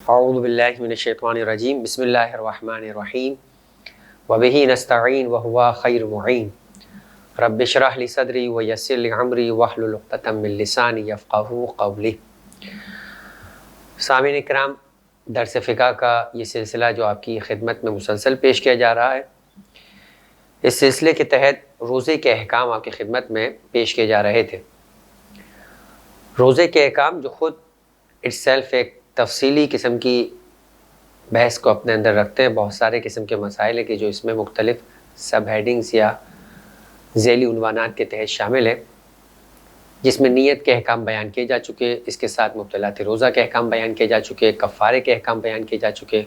اعوذ باللہ من الشیطان الرجیم بسم اللہ الرحمن الرحیم وبہ نستعین وہو خیر معین رب اشرح لی صدری ویسر لی امری واحلل عقدۃ من لسانی یفقہوا قولی۔ سامعین اکرام، درس فقہ کا یہ سلسلہ جو آپ کی خدمت میں مسلسل پیش کیا جا رہا ہے، اس سلسلے کے تحت روزے کے احکام آپ کی خدمت میں پیش کیے جا رہے تھے۔ روزے کے احکام جو خود اٹس سیلف ایک تفصیلی قسم کی بحث کو اپنے اندر رکھتے ہیں، بہت سارے قسم کے مسائل ہیں کہ جو اس میں مختلف سب ہیڈنگز یا ذیلی عنوانات کے تحت شامل ہیں، جس میں نیت کے احکام بیان کیے جا چکے، اس کے ساتھ مبطلات روزہ کے احکام بیان کیے جا چکے، کفارے کے احکام بیان کیے جا چکے،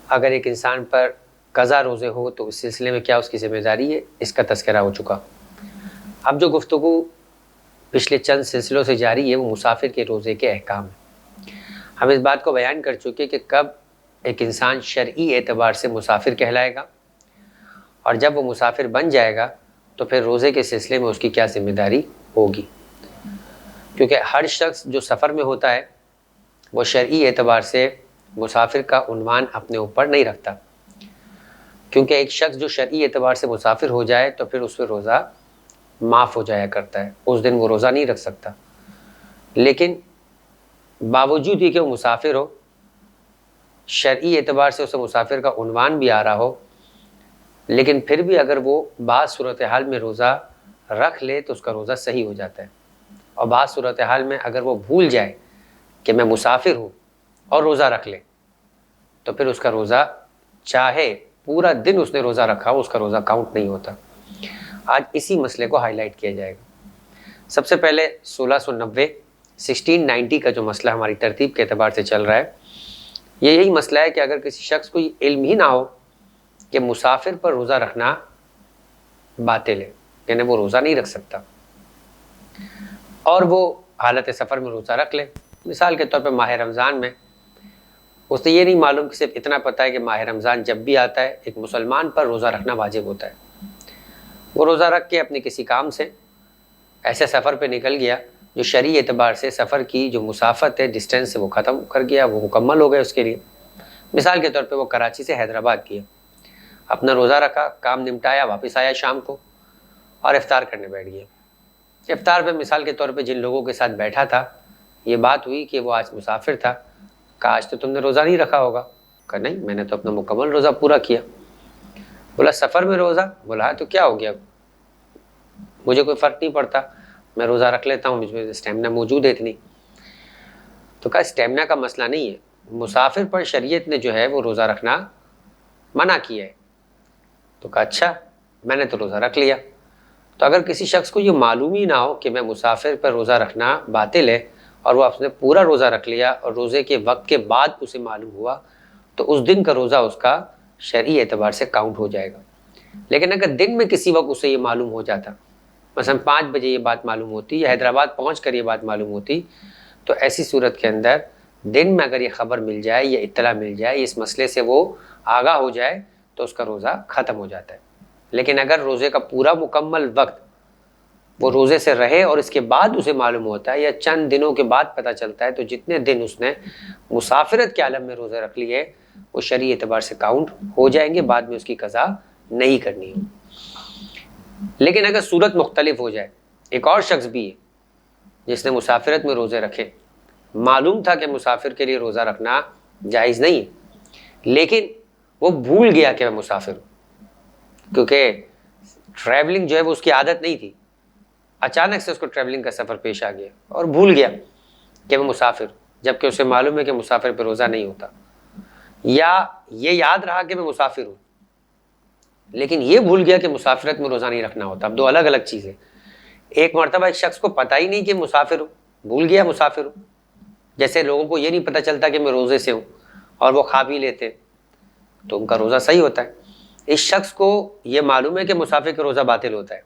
اگر ایک انسان پر قضا روزے ہو تو اس سلسلے میں کیا اس کی ذمہ داری ہے، اس کا تذکرہ ہو چکا۔ اب جو گفتگو پچھلے چند سلسلوں سے جاری ہے وہ مسافر کے روزے کے احکام ہیں۔ ہم اس بات کو بیان کر چکے کہ کب ایک انسان شرعی اعتبار سے مسافر کہلائے گا، اور جب وہ مسافر بن جائے گا تو پھر روزے کے سلسلے میں اس کی کیا ذمہ داری ہوگی، کیونکہ ہر شخص جو سفر میں ہوتا ہے وہ شرعی اعتبار سے مسافر کا عنوان اپنے اوپر نہیں رکھتا، کیونکہ ایک شخص جو شرعی اعتبار سے مسافر ہو جائے تو پھر اس پہ روزہ معاف ہو جایا کرتا ہے، اس دن وہ روزہ نہیں رکھ سکتا۔ لیکن باوجود ہی کہ وہ مسافر ہو، شرعی اعتبار سے اسے مسافر کا عنوان بھی آ رہا ہو، لیکن پھر بھی اگر وہ بعض صورتحال میں روزہ رکھ لے تو اس کا روزہ صحیح ہو جاتا ہے، اور بعض صورتحال میں اگر وہ بھول جائے کہ میں مسافر ہوں اور روزہ رکھ لے تو پھر اس کا روزہ چاہے پورا دن اس نے روزہ رکھا ہو، اس کا روزہ کاؤنٹ نہیں ہوتا۔ آج اسی مسئلے کو ہائی لائٹ کیا جائے گا۔ سب سے پہلے 1690 کا جو مسئلہ ہماری ترتیب کے اعتبار سے چل رہا ہے، یہ یہی مسئلہ ہے کہ اگر کسی شخص کو یہ علم ہی نہ ہو کہ مسافر پر روزہ رکھنا باطل ہے، یعنی وہ روزہ نہیں رکھ سکتا، اور وہ حالت سفر میں روزہ رکھ لے، مثال کے طور پہ ماہ رمضان میں اسے یہ نہیں معلوم کہ صرف اتنا پتہ ہے کہ ماہ رمضان جب بھی آتا ہے ایک مسلمان پر روزہ رکھنا واجب ہوتا ہے، وہ روزہ رکھ کے اپنے کسی کام سے ایسے سفر پہ نکل گیا جو شرعی اعتبار سے سفر کی جو مسافت ہے، ڈسٹینس سے وہ ختم کر گیا، وہ مکمل ہو گیا اس کے لیے۔ مثال کے طور پہ وہ کراچی سے حیدرآباد گیا، اپنا روزہ رکھا، کام نمٹایا، واپس آیا شام کو اور افطار کرنے بیٹھ گیا۔ افطار پہ مثال کے طور پہ جن لوگوں کے ساتھ بیٹھا تھا یہ بات ہوئی کہ وہ آج مسافر تھا، کہا آج تو تم نے روزہ نہیں رکھا ہوگا، کہا نہیں میں نے تو اپنا مکمل روزہ پورا کیا۔ بولا سفر میں روزہ؟ بولا تو کیا ہو گیا، مجھے کوئی فرق نہیں پڑتا، میں روزہ رکھ لیتا ہوں، مجھ میں اسٹیمنا موجود ہے اتنی۔ تو کہا اسٹیمنا کا مسئلہ نہیں ہے، مسافر پر شریعت نے جو ہے وہ روزہ رکھنا منع کیا ہے۔ تو کہا اچھا، میں نے تو روزہ رکھ لیا۔ تو اگر کسی شخص کو یہ معلوم ہی نہ ہو کہ میں مسافر پر روزہ رکھنا باطل ہے، اور وہ اس نے پورا روزہ رکھ لیا اور روزے کے وقت کے بعد اسے معلوم ہوا تو اس دن کا روزہ اس کا شرعی اعتبار سے کاؤنٹ ہو جائے گا۔ لیکن اگر دن میں کسی وقت اسے یہ معلوم ہو جاتا، مثلا 5 بجے یہ بات معلوم ہوتی یا حیدرآباد پہنچ کر یہ بات معلوم ہوتی، تو ایسی صورت کے اندر دن میں اگر یہ خبر مل جائے یا اطلاع مل جائے، اس مسئلے سے وہ آگاہ ہو جائے تو اس کا روزہ ختم ہو جاتا ہے۔ لیکن اگر روزے کا پورا مکمل وقت وہ روزے سے رہے اور اس کے بعد اسے معلوم ہوتا ہے یا چند دنوں کے بعد پتہ چلتا ہے، تو جتنے دن اس نے مسافرت کے عالم میں روزے رکھ لیے وہ شرعی اعتبار سے کاؤنٹ ہو جائیں گے، بعد میں اس کی قضا نہیں کرنی ہو۔ لیکن اگر صورت مختلف ہو جائے، ایک اور شخص بھی ہے جس نے مسافرت میں روزے رکھے، معلوم تھا کہ مسافر کے لیے روزہ رکھنا جائز نہیں ہے، لیکن وہ بھول گیا کہ میں مسافر ہوں، کیونکہ ٹریولنگ جو ہے وہ اس کی عادت نہیں تھی، اچانک سے اس کو ٹریولنگ کا سفر پیش آ گیا اور بھول گیا کہ میں مسافر ہوں، جبکہ اسے معلوم ہے کہ مسافر پہ روزہ نہیں ہوتا، یا یہ یاد رہا کہ میں مسافر ہوں لیکن یہ بھول گیا کہ مسافرت میں روزہ نہیں رکھنا ہوتا۔ اب دو الگ الگ چیزیں، ایک مرتبہ ایک شخص کو پتہ ہی نہیں کہ مسافر ہوں، بھول گیا مسافر ہوں، جیسے لوگوں کو یہ نہیں پتہ چلتا کہ میں روزے سے ہوں اور وہ کھا بھی لیتے تو ان کا روزہ صحیح ہوتا ہے۔ اس شخص کو یہ معلوم ہے کہ مسافر کا روزہ باطل ہوتا ہے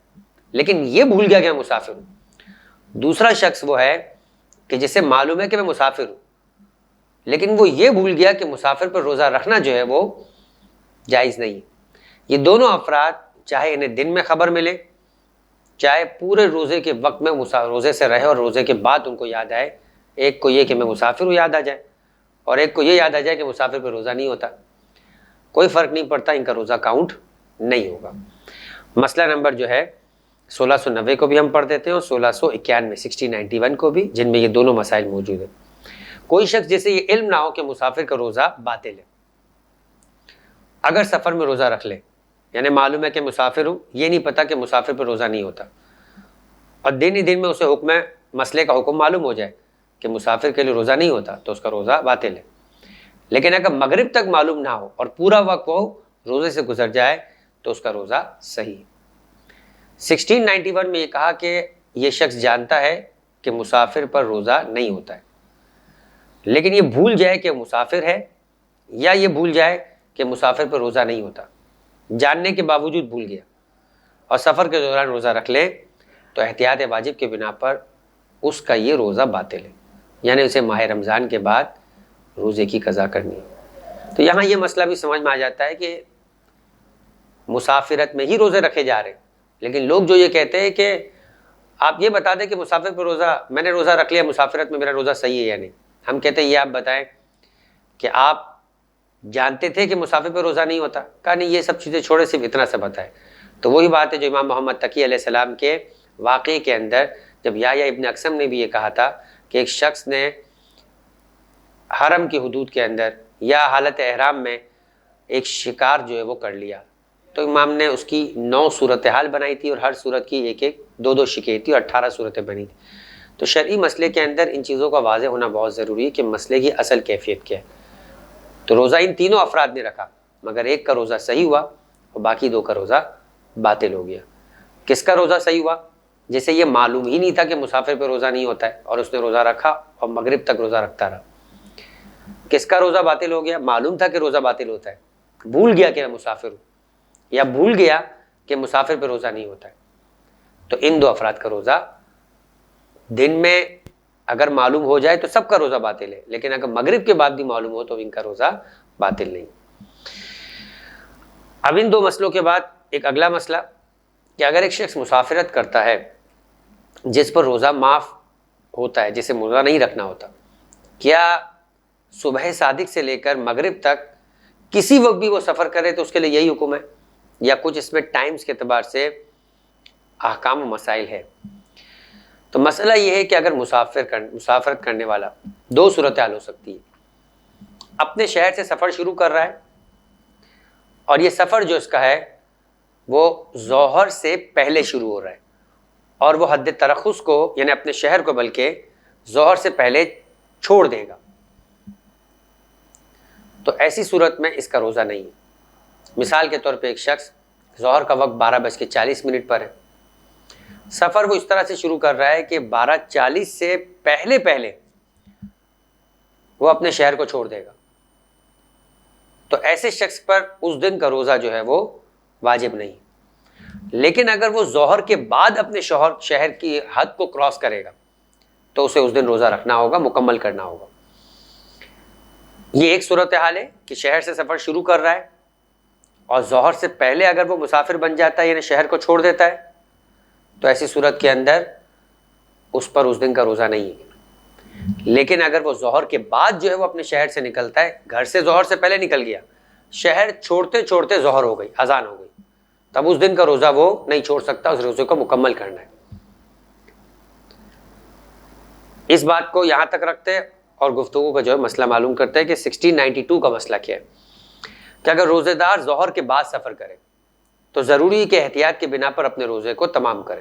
لیکن یہ بھول گیا کہ میں مسافر ہوں۔ دوسرا شخص وہ ہے کہ جسے معلوم ہے کہ میں مسافر ہوں لیکن وہ یہ بھول گیا کہ مسافر پر روزہ رکھنا جو ہے وہ جائز نہیں ہے۔ یہ دونوں افراد چاہے انہیں دن میں خبر ملے، چاہے پورے روزے کے وقت میں روزے سے رہے اور روزے کے بعد ان کو یاد آئے، ایک کو یہ کہ میں مسافر ہوں یاد آ جائے اور ایک کو یہ یاد آ جائے کہ مسافر پہ روزہ نہیں ہوتا، کوئی فرق نہیں پڑتا، ان کا روزہ کاؤنٹ نہیں ہوگا۔ مسئلہ نمبر جو ہے 1690 کو بھی ہم پڑھ دیتے ہیں اور 1691 1691 کو بھی، جن میں یہ دونوں مسائل موجود ہیں۔ کوئی شخص جیسے یہ علم نہ ہو کہ مسافر کا روزہ باطل ہے، اگر سفر میں روزہ رکھ لے، یعنی معلوم ہے کہ مسافر ہوں، یہ نہیں پتا کہ مسافر پہ روزہ نہیں ہوتا، اور دن ہی دن میں اسے حکم مسئلے کا حکم معلوم ہو جائے کہ مسافر کے لیے روزہ نہیں ہوتا، تو اس کا روزہ باطل ہے۔ لیکن اگر مغرب تک معلوم نہ ہو اور پورا وقت وہ روزے سے گزر جائے تو اس کا روزہ صحیح ہے۔ 1691 میں یہ کہا کہ یہ شخص جانتا ہے کہ مسافر پر روزہ نہیں ہوتا ہے، لیکن یہ بھول جائے کہ مسافر ہے، یا یہ بھول جائے کہ مسافر پر روزہ نہیں ہوتا، جاننے کے باوجود بھول گیا اور سفر کے دوران روزہ رکھ لے، تو احتیاط واجب کے بنا پر اس کا یہ روزہ باطل ہے، یعنی اسے ماہ رمضان کے بعد روزے کی قضا کرنی ہے۔ تو یہاں یہ مسئلہ بھی سمجھ میں آ جاتا ہے کہ مسافرت میں ہی روزے رکھے جا رہے ہیں، لیکن لوگ جو یہ کہتے ہیں کہ آپ یہ بتا دیں کہ مسافر پہ روزہ، میں نے روزہ رکھ لیا مسافرت میں، میرا روزہ صحیح ہے یا نہیں، ہم کہتے ہیں یہ آپ بتائیں کہ آپ جانتے تھے کہ مسافر پہ روزہ نہیں ہوتا؟ کہا نہیں، یہ سب چیزیں چھوڑے، صرف اتنا سا بتائیں۔ تو وہی بات ہے جو امام محمد تقی علیہ السلام کے واقعے کے اندر جب یحییٰ ابن اقسم نے بھی یہ کہا تھا کہ ایک شخص نے حرم کی حدود کے اندر یا حالت احرام میں ایک شکار جو ہے وہ کر لیا، تو امام نے اس کی 9 صورتحال بنائی تھی اور ہر صورت کی ایک 2 شکیں تھی اور 18 صورتیں بنی تھی۔ تو شرعی مسئلے کے اندر ان چیزوں کا واضح ہونا بہت ضروری ہے کہ مسئلے کی اصل کیفیت کیا ہے۔ تو روزہ ان تینوں افراد نے رکھا، مگر ایک کا روزہ صحیح ہوا اور باقی 2 کا روزہ باطل ہو گیا۔ کس کا روزہ صحیح ہوا؟ جیسے یہ معلوم ہی نہیں تھا کہ مسافر پہ روزہ نہیں ہوتا ہے اور اس نے روزہ رکھا اور مغرب تک روزہ رکھتا رہا۔ کس کا روزہ باطل ہو گیا؟ معلوم تھا کہ روزہ باطل ہوتا ہے، بھول گیا کہ میں مسافر ہوں، یا بھول گیا کہ مسافر پہ روزہ نہیں ہوتا ہے۔ تو ان 2 افراد کا روزہ دن میں اگر معلوم ہو جائے تو سب کا روزہ باطل ہے، لیکن اگر مغرب کے بعد بھی معلوم ہو تو ان کا روزہ باطل نہیں۔ اب ان 2 مسئلوں کے بعد ایک اگلا مسئلہ کہ اگر ایک شخص مسافرت کرتا ہے جس پر روزہ معاف ہوتا ہے، جسے روزہ نہیں رکھنا ہوتا، کیا صبح صادق سے لے کر مغرب تک کسی وقت بھی وہ سفر کرے تو اس کے لیے یہی حکم ہے، یا کچھ اس میں ٹائمز کے اعتبار سے احکام و مسائل ہے؟ تو مسئلہ یہ ہے کہ اگر مسافرت کرنے والا 2 صورتحال ہو سکتی ہے۔ اپنے شہر سے سفر شروع کر رہا ہے اور یہ سفر جو اس کا ہے وہ ظہر سے پہلے شروع ہو رہا ہے، اور وہ حد ترخص کو یعنی اپنے شہر کو بلکہ ظہر سے پہلے چھوڑ دے گا، تو ایسی صورت میں اس کا روزہ نہیں ہے۔ مثال کے طور پہ ایک شخص ظہر کا وقت 12:40 پر ہے، سفر وہ اس طرح سے شروع کر رہا ہے کہ 12:40 سے پہلے وہ اپنے شہر کو چھوڑ دے گا، تو ایسے شخص پر اس دن کا روزہ جو ہے وہ واجب نہیں۔ لیکن اگر وہ ظہر کے بعد اپنے شہر کی حد کو کراس کرے گا تو اسے اس دن روزہ رکھنا ہوگا، مکمل کرنا ہوگا۔ یہ ایک صورتحال ہے کہ شہر سے سفر شروع کر رہا ہے اور ظہر سے پہلے اگر وہ مسافر بن جاتا ہے یعنی شہر کو چھوڑ دیتا ہے، تو ایسی صورت کے اندر اس پر اس دن کا روزہ نہیں ہے۔ لیکن اگر وہ ظہر کے بعد جو ہے وہ اپنے شہر سے نکلتا ہے، گھر سے ظہر سے پہلے نکل گیا، شہر چھوڑتے چھوڑتے ظہر ہو گئی، اذان ہو گئی، تب اس دن کا روزہ وہ نہیں چھوڑ سکتا، اس روزے کو مکمل کرنا ہے۔ اس بات کو یہاں تک رکھتے ہیں اور گفتگو کا جو ہے مسئلہ معلوم کرتے ہیں کہ 1692 کا مسئلہ کیا ہے کہ اگر روزے دار ظہر کے بعد سفر کرے تو ضروری ہے کہ احتیاط کے بنا پر اپنے روزے کو تمام کرے۔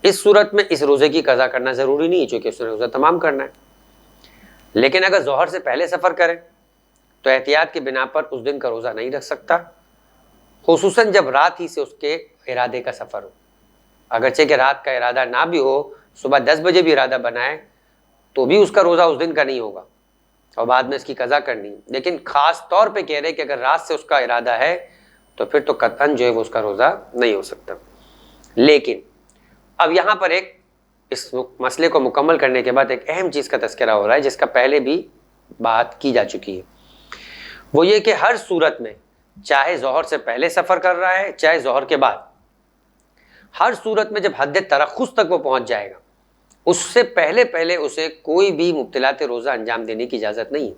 اس صورت میں اس روزے کی قضا کرنا ضروری نہیں ہے چونکہ اس نے روزہ تمام کرنا ہے، لیکن اگر ظہر سے پہلے سفر کرے تو احتیاط کے بنا پر اس دن کا روزہ نہیں رکھ سکتا، خصوصاً جب رات ہی سے اس کے ارادے کا سفر ہو۔ اگرچہ کہ رات کا ارادہ نہ بھی ہو، صبح 10 بجے بھی ارادہ بنائے تو بھی اس کا روزہ اس دن کا نہیں ہوگا اور بعد میں اس کی قضا کرنی، لیکن خاص طور پہ کہہ رہے کہ اگر رات سے اس کا ارادہ ہے تو پھر تو قطعاً جو ہے وہ اس کا روزہ نہیں ہو سکتا۔ لیکن اب یہاں پر ایک اس مسئلے کو مکمل کرنے کے بعد ایک اہم چیز کا تذکرہ ہو رہا ہے جس کا پہلے بھی بات کی جا چکی ہے، وہ یہ کہ ہر صورت میں چاہے ظہر سے پہلے سفر کر رہا ہے چاہے ظہر کے بعد، ہر صورت میں جب حد ترخص تک وہ پہنچ جائے گا اس سے پہلے اسے کوئی بھی مبتلات روزہ انجام دینے کی اجازت نہیں.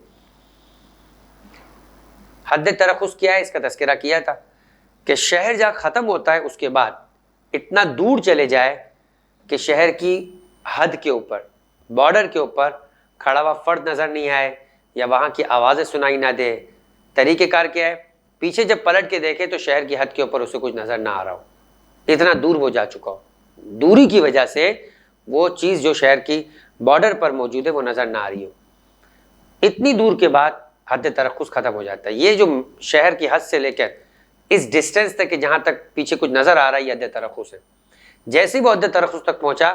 حد ترخص کیا ہے اس کا تذکرہ کیا تھا کہ شہر جہاں ختم ہوتا ہے اس کے بعد اتنا دور چلے جائے کہ شہر کی حد کے اوپر، بارڈر کے اوپر کھڑا ہوا فرد نظر نہیں آئے یا وہاں کی آوازیں سنائی نہ دے. طریقہ کار کیا ہے؟ پیچھے جب پلٹ کے دیکھے تو شہر کی حد کے اوپر اسے کچھ نظر نہ آ رہا ہو، اتنا دور وہ جا چکا ہو. دوری کی وجہ سے وہ چیز جو شہر کی بارڈر پر موجود ہے وہ نظر نہ آ رہی ہو. اتنی دور کے بعد حد ترخص ختم ہو جاتا ہے. یہ جو شہر کی حد سے لے کر اس ڈسٹینس تک کہ جہاں تک پیچھے کچھ نظر آ رہا ہے یہ حد ترخص ہے. جیسے ہی وہ حد ترخص تک پہنچا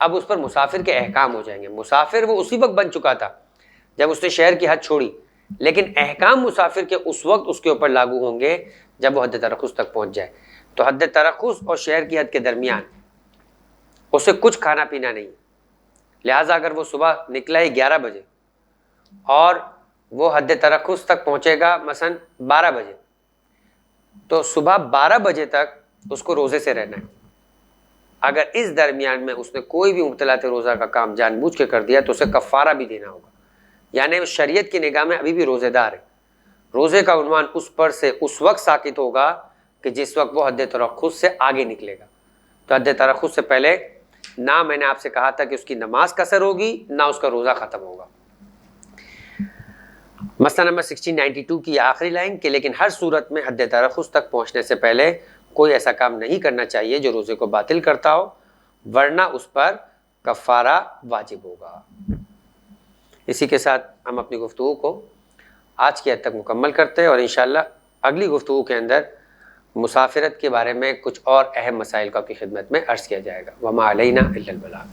اب اس پر مسافر کے احکام ہو جائیں گے. مسافر وہ اسی وقت بن چکا تھا جب اس نے شہر کی حد چھوڑی، لیکن احکام مسافر کے اس وقت اس کے اوپر لاگو ہوں گے جب وہ حد ترخص تک پہنچ جائے. تو حد ترخص اور شہر کی حد کے درمیان اسے کچھ کھانا پینا نہیں. لہٰذا اگر وہ صبح نکلا ہی 11 بجے اور وہ حد ترخص تک پہنچے گا مثلا 12 بجے، تو صبح 12 بجے تک اس کو روزے سے رہنا ہے. اگر اس درمیان میں اس نے کوئی بھی مبتلات روزہ کا کام جان بوجھ کے کر دیا تو اسے کفارہ بھی دینا ہوگا. یعنی شریعت کی نگاہ میں ابھی بھی روزے دار ہے. روزے کا عنوان اس پر سے اس وقت ساقط ہوگا کہ جس وقت وہ حد ترخص سے آگے نکلے گا. تو حد ترخص سے پہلے نہ میں نے آپ سے کہا تھا کہ اس کی نماز قصر ہوگی نہ اس کا روزہ ختم ہوگا. مسئلہ نمبر 1692 کی آخری لائن کہ لیکن ہر صورت میں حد ترخص تک پہنچنے سے پہلے کوئی ایسا کام نہیں کرنا چاہیے جو روزے کو باطل کرتا ہو، ورنہ اس پر کفارہ واجب ہوگا. اسی کے ساتھ ہم اپنی گفتگو کو آج کی حد تک مکمل کرتے ہیں اور انشاءاللہ اگلی گفتگو کے اندر مسافرت کے بارے میں کچھ اور اہم مسائل کو آپ کی خدمت میں عرض کیا جائے گا. وما علینا الا البلاغ.